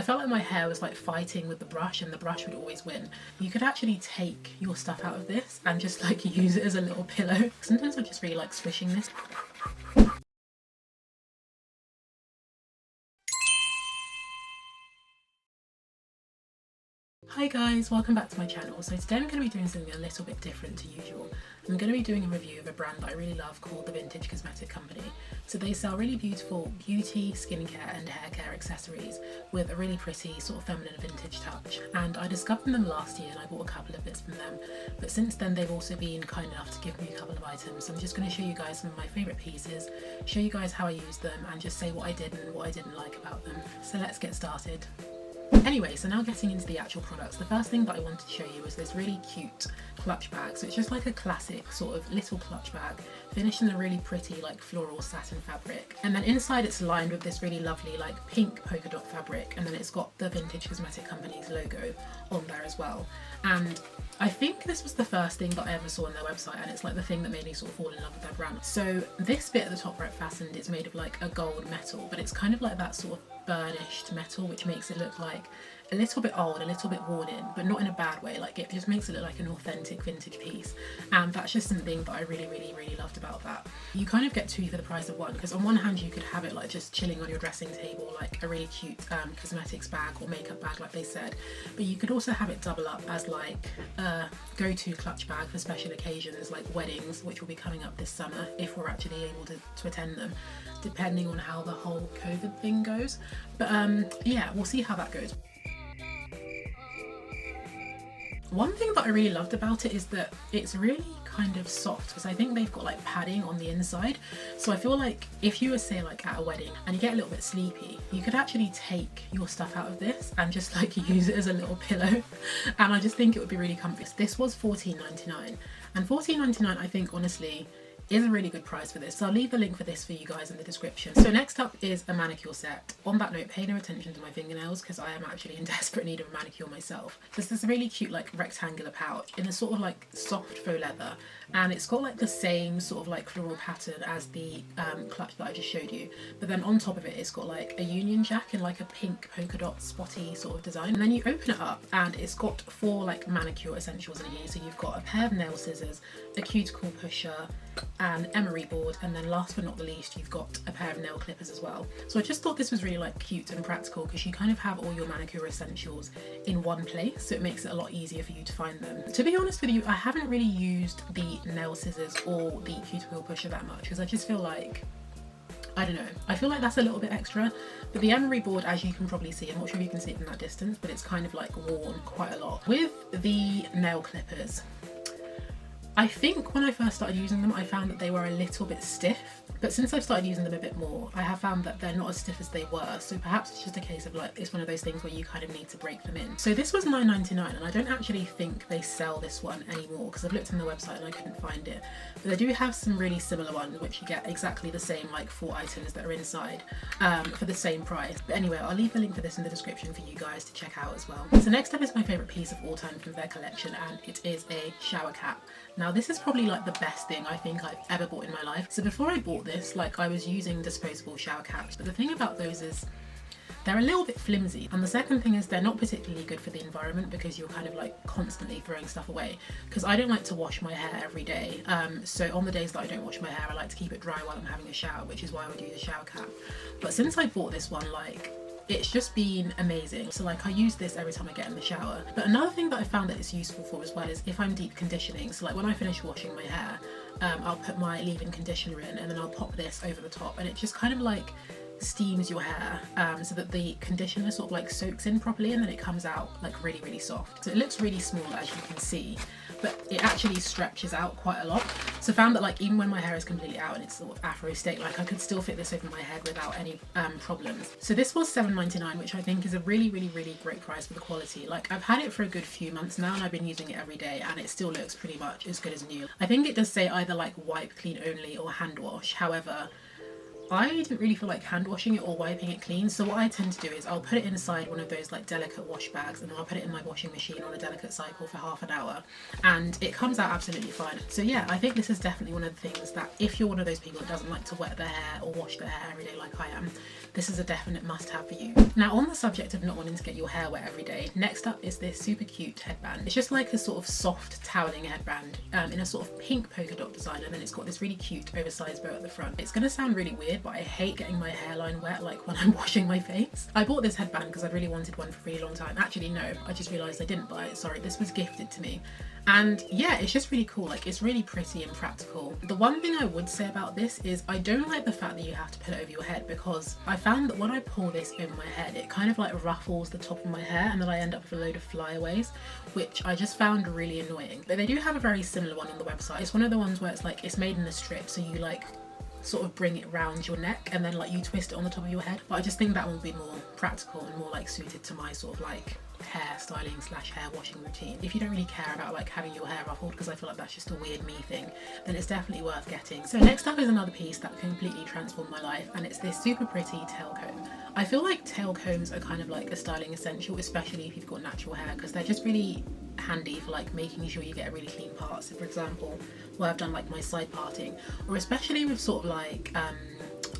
felt like my hair was like fighting with the brush and the brush would always win. You could actually take your stuff out of this and just like use it as a little pillow. Sometimes I just really like swishing this. Hi guys, welcome back to my channel. So today I'm going to be doing something a little bit different to usual. I'm going to be doing a review of a brand that I really love called the Vintage Cosmetic Company. So they sell really beautiful beauty, skincare and hair care accessories with a really pretty sort of feminine vintage touch. And I discovered them last year and I bought a couple of bits from them. But since then they've also been kind enough to give me a couple of items. So I'm just going to show you guys some of my favourite pieces, show you guys how I use them and just say what I did and what I didn't like about them. So let's get started. Anyway, so now getting into the actual products, the first thing that I wanted to show you was this really cute clutch bag. So it's just like a classic sort of little clutch bag finished in a really pretty like floral satin fabric, and then inside it's lined with this really lovely like pink polka dot fabric, and then it's got the Vintage Cosmetic Company's logo on there as well. And I think this was the first thing that I ever saw on their website, and it's like the thing that made me sort of fall in love with their brand. So this bit at the top where it fastened is made of like a gold metal, but it's kind of like that sort of burnished metal, which makes it look like a little bit old, a little bit worn in, but not in a bad way. Like it just makes it look like an authentic vintage piece, and that's just something that I really loved about that. You kind of get two for the price of one, because on one hand you could have it like just chilling on your dressing table like a really cute cosmetics bag or makeup bag like they said, but you could also have it double up as like a go-to clutch bag for special occasions like weddings, which will be coming up this summer if we're actually able to attend them, depending on how the whole COVID thing goes. But yeah, we'll see how that goes. One thing that I really loved about it is that it's really kind of soft, because I think they've got like padding on the inside. So I feel like if you were say like at a wedding and you get a little bit sleepy, you could actually take your stuff out of this and just like use it as a little pillow. And I just think it would be really comfy. This was $14.99, and $14.99 I think honestly is a really good price for this. So I'll leave the link for this for you guys in the description. So next up is a manicure set. On that note, pay no attention to my fingernails because I am actually in desperate need of a manicure myself. There's this really cute like rectangular pouch in a sort of like soft faux leather, and it's got like the same sort of like floral pattern as the clutch that I just showed you, but then on top of it it's got like a Union Jack in like a pink polka dot spotty sort of design. And then you open it up and it's got 4 like manicure essentials in here. So you've got a pair of nail scissors, a cuticle pusher, an emery board, and then last but not the least you've got a pair of nail clippers as well. So I just thought this was really like cute and practical, because you kind of have all your manicure essentials in one place, so it makes it a lot easier for you to find them. To be honest with you, I haven't really used the nail scissors or the cuticle pusher that much, because I just feel like, I don't know, I feel like that's a little bit extra. But the emery board, as you can probably see, I'm not sure if you can see it from that distance, but it's kind of like worn quite a lot. With the nail clippers, I think when I first started using them I found that they were a little bit stiff, but since I've started using them a bit more I have found that they're not as stiff as they were. So perhaps it's just a case of like, it's one of those things where you kind of need to break them in. So this was $9.99, and I don't actually think they sell this one anymore because I've looked on the website and I couldn't find it, but they do have some really similar ones which you get exactly the same like 4 items that are inside for the same price. But anyway, I'll leave the link for this in the description for you guys to check out as well. So next up is my favourite piece of all time from their collection, and it is a shower cap. Now this is probably like the best thing I think I've ever bought in my life. So before I bought this, like I was using disposable shower caps, but the thing about those is they're a little bit flimsy, and the second thing is they're not particularly good for the environment because you're kind of like constantly throwing stuff away, because I don't like to wash my hair every day. So on the days that I don't wash my hair I like to keep it dry while I'm having a shower, which is why I would use a shower cap. But since I bought this one, like it's just been amazing. So like I use this every time I get in the shower. But another thing that I found that it's useful for as well is if I'm deep conditioning. So like when I finish washing my hair, I'll put my leave-in conditioner in and then I'll pop this over the top, and it just kind of like steams your hair so that the conditioner sort of like soaks in properly, and then it comes out like really soft. So it looks really small as you can see, but it actually stretches out quite a lot. So I found that like even when my hair is completely out and it's sort of afro state, like I could still fit this over my head without any problems. So this was $7.99, which I think is a really great price for the quality. Like I've had it for a good few months now and I've been using it every day and it still looks pretty much as good as new. I think it does say either like wipe clean only or hand wash. However, I didn't really feel like hand washing it or wiping it clean, so what I tend to do is I'll put it inside one of those like delicate wash bags, and then I'll put it in my washing machine on a delicate cycle for half an hour, and it comes out absolutely fine. So yeah, I think this is definitely one of the things that if you're one of those people that doesn't like to wet their hair or wash their hair every day like I am, this is a definite must have for you. Now, on the subject of not wanting to get your hair wet every day, next up is this super cute headband. It's just like a sort of soft toweling headband in a sort of pink polka dot design, and then it's got this really cute oversized bow at the front. It's gonna sound really weird, but I hate getting my hairline wet like when I'm washing my face. I bought this headband because I really wanted one for a really long time. Actually no, I just realised I didn't buy it, sorry, this was gifted to me. And yeah, it's just really cool, like it's really pretty and practical. The one thing I would say about this is I don't like the fact that you have to put it over your head, because I found that when I pull this over my head, it kind of like ruffles the top of my hair, and then I end up with a load of flyaways, which I just found really annoying. But they do have a very similar one on the website. It's one of the ones where it's like, it's made in a strip, so you like sort of bring it round your neck and then like you twist it on the top of your head. But I just think that would be more practical and more like suited to my sort of like hair styling slash hair washing routine. If you don't really care about like having your hair ruffled, because I feel like that's just a weird me thing, then it's definitely worth getting. So next up is another piece that completely transformed my life, and it's this super pretty tail comb. I feel like tail combs are kind of like a styling essential, especially if you've got natural hair, because they're just really handy for like making sure you get a really clean part. So for example, where I've done like my side parting, or especially with sort of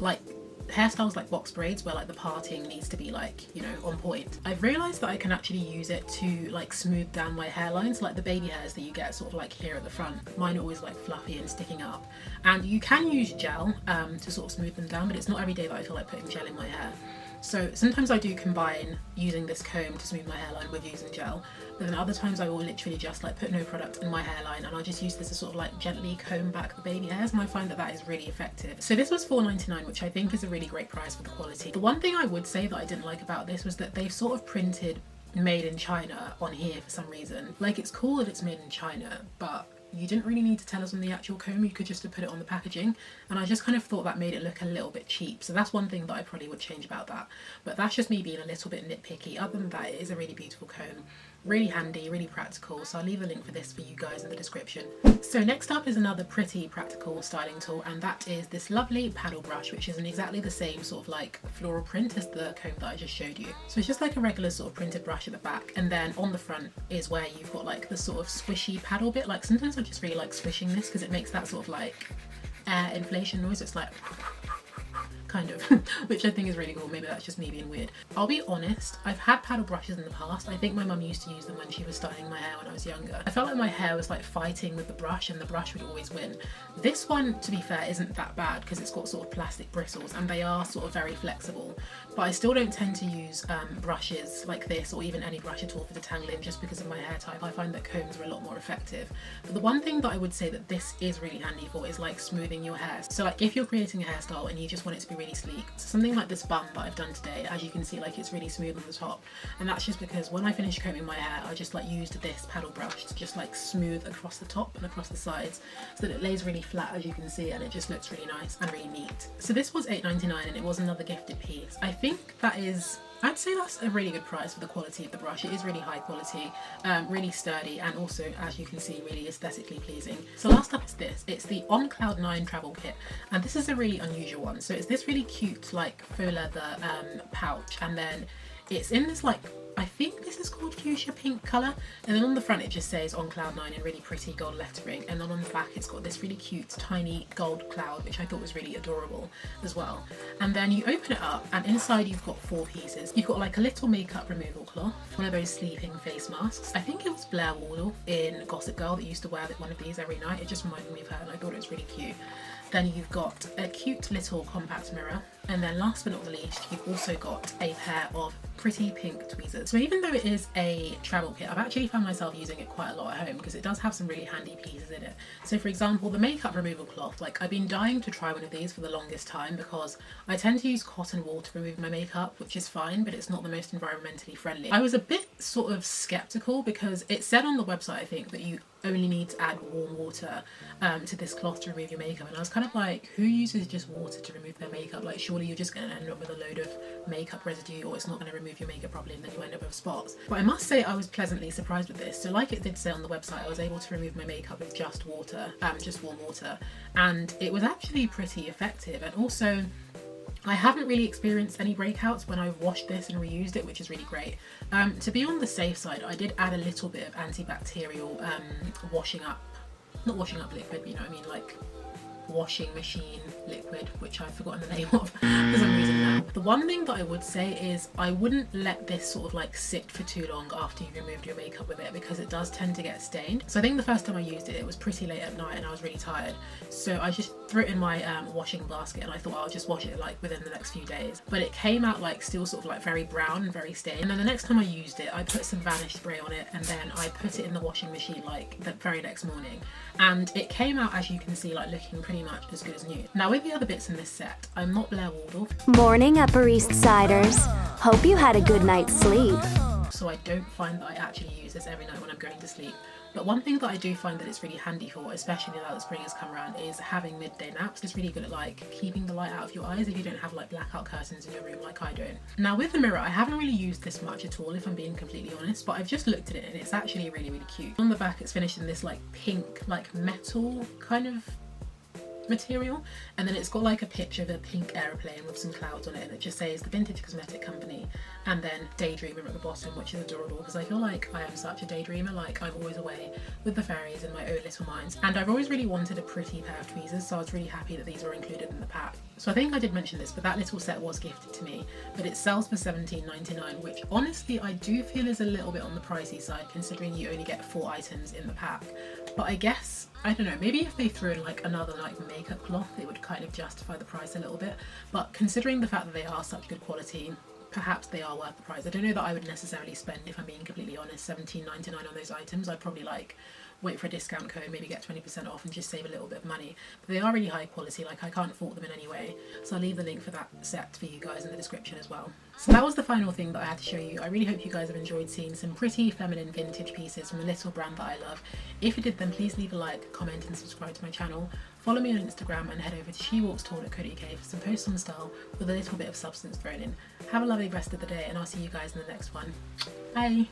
like hairstyles like box braids where like the parting needs to be like, you know, on point. I've realised that I can actually use it to like smooth down my hairlines, like the baby hairs that you get sort of like here at the front. Mine are always like fluffy and sticking up, and you can use gel to sort of smooth them down, but it's not every day that I feel like putting gel in my hair. So sometimes I do combine using this comb to smooth my hairline with using gel, but then other times I will literally just like put no product in my hairline, and I'll just use this to sort of like gently comb back the baby hairs, and I find that that is really effective. So this was $4.99, which I think is a really great price for the quality. The one thing I would say that I didn't like about this was that they've sort of printed made in China on here for some reason. Like, it's cool that it's made in China, but you didn't really need to tell us on the actual comb, you could just have put it on the packaging, and I just kind of thought that made it look a little bit cheap. So that's one thing that I probably would change about that, but that's just me being a little bit nitpicky. Other than that, it is a really beautiful comb, really handy, really practical, so I'll leave a link for this for you guys in the description. So next up is another pretty practical styling tool, and that is this lovely paddle brush, which is in exactly the same sort of like floral print as the comb that I just showed you. So it's just like a regular sort of printed brush at the back, and then on the front is where you've got like the sort of squishy paddle bit. Like sometimes I just really like swishing this because it makes that sort of like air inflation noise. It's like kind of, which I think is really cool. Maybe that's just me being weird. I'll be honest, I've had paddle brushes in the past. I think my mum used to use them when she was styling my hair when I was younger. I felt like my hair was like fighting with the brush, and the brush would always win. This one, to be fair, isn't that bad because it's got sort of plastic bristles and they are sort of very flexible, but I still don't tend to use brushes like this, or even any brush at all, for detangling, just because of my hair type. I find that combs are a lot more effective. But the one thing that I would say that this is really handy for is like smoothing your hair. So like if you're creating a hairstyle and you just want it to be really sleek, so something like this bun that I've done today, as you can see, like it's really smooth on the top, and that's just because when I finish combing my hair, I just like used this paddle brush to just like smooth across the top and across the sides so that it lays really flat, as you can see, and it just looks really nice and really neat. So this was $8.99 and it was another gifted piece. I think that is, I'd say that's a really good price for the quality of the brush. It is really high quality, really sturdy, and also, as you can see, really aesthetically pleasing. So last up is this. It's the On Cloud 9 travel kit, and this is a really unusual one. So it's this really cute like faux leather pouch, and then it's in this like, I think this is called fuchsia pink colour, and then on the front it just says On Cloud 9 in really pretty gold lettering, and then on the back it's got this really cute tiny gold cloud, which I thought was really adorable as well. And then you open it up, and inside you've got 4 pieces. You've got like a little makeup removal cloth, one of those sleeping face masks. I think it was Blair Waldorf in Gossip Girl that used to wear one of these every night. It just reminded me of her and I thought it was really cute. Then you've got a cute little compact mirror, and then last but not the least, you've also got a pair of pretty pink tweezers. So even though it is a travel kit, I've actually found myself using it quite a lot at home because it does have some really handy pieces in it. So for example, the makeup removal cloth, like I've been dying to try one of these for the longest time because I tend to use cotton wool to remove my makeup, which is fine, but it's not the most environmentally friendly. I was a bit sort of skeptical because it said on the website, I think, that you only need to add warm water to this cloth to remove your makeup, and I was kind of like, who uses just water to remove their makeup? Like surely you're just going to end up with a load of makeup residue, or it's not going to remove your makeup properly and then you end up with spots. But I must say I was pleasantly surprised with this. So like it did say on the website, I was able to remove my makeup with just water, just warm water, and it was actually pretty effective. And also I haven't really experienced any breakouts when I've washed this and reused it, which is really great. To be on the safe side, I did add a little bit of antibacterial not washing up liquid, but you know what I mean, like washing machine liquid, which I've forgotten the name of for some reason now. The one thing that I would say is I wouldn't let this sort of like sit for too long after you've removed your makeup with it, because it does tend to get stained. So I think the first time I used it, it was pretty late at night and I was really tired, so I just threw it in my washing basket and I thought I'll just wash it like within the next few days. But it came out like still sort of like very brown and very stained. And then the next time I used it, I put some vanish spray on it and then I put it in the washing machine like the very next morning, and it came out, as you can see, like looking pretty much as good as new. Now with the other bits in this set, I'm not Blair Waldorf. Morning, Upper East Siders. Hope you had a good night's sleep. So I don't find that I actually use this every night when I'm going to sleep. But one thing that I do find that it's really handy for, especially now that spring has come around, is having midday naps. It's really good at like keeping the light out of your eyes if you don't have like blackout curtains in your room like I don't. Now with the mirror, I haven't really used this much at all, if I'm being completely honest, but I've just looked at it and it's actually really, really cute. On the back, it's finished in this like pink, like metal kind of material, and then it's got like a picture of a pink aeroplane with some clouds on it, and it just says the Vintage Cosmetic Company and then Daydreamer at the bottom, which is adorable because I feel like I am such a daydreamer. Like I'm always away with the fairies in my own little minds, and I've always really wanted a pretty pair of tweezers, so I was really happy that these were included in the pack. So I think I did mention this, but that little set was gifted to me, but it sells for $17.99, which honestly I do feel is a little bit on the pricey side considering you only get 4 items in the pack. But I guess, I don't know, maybe if they threw in like another like makeup cloth, it would kind of justify the price a little bit. But considering the fact that they are such good quality, perhaps they are worth the price. I don't know that I would necessarily spend, if I'm being completely honest, $17.99 on those items. I'd probably like wait for a discount code, maybe get 20% off and just save a little bit of money. But they are really high quality, like I can't fault them in any way. So I'll leave the link for that set for you guys in the description as well. So that was the final thing that I had to show you. I really hope you guys have enjoyed seeing some pretty feminine vintage pieces from a little brand that I love. If you did, then please leave a like, comment and subscribe to my channel. Follow me on Instagram and head over to shewalkstall.co.uk for some posts on style with a little bit of substance thrown in. Have a lovely rest of the day and I'll see you guys in the next one. Bye!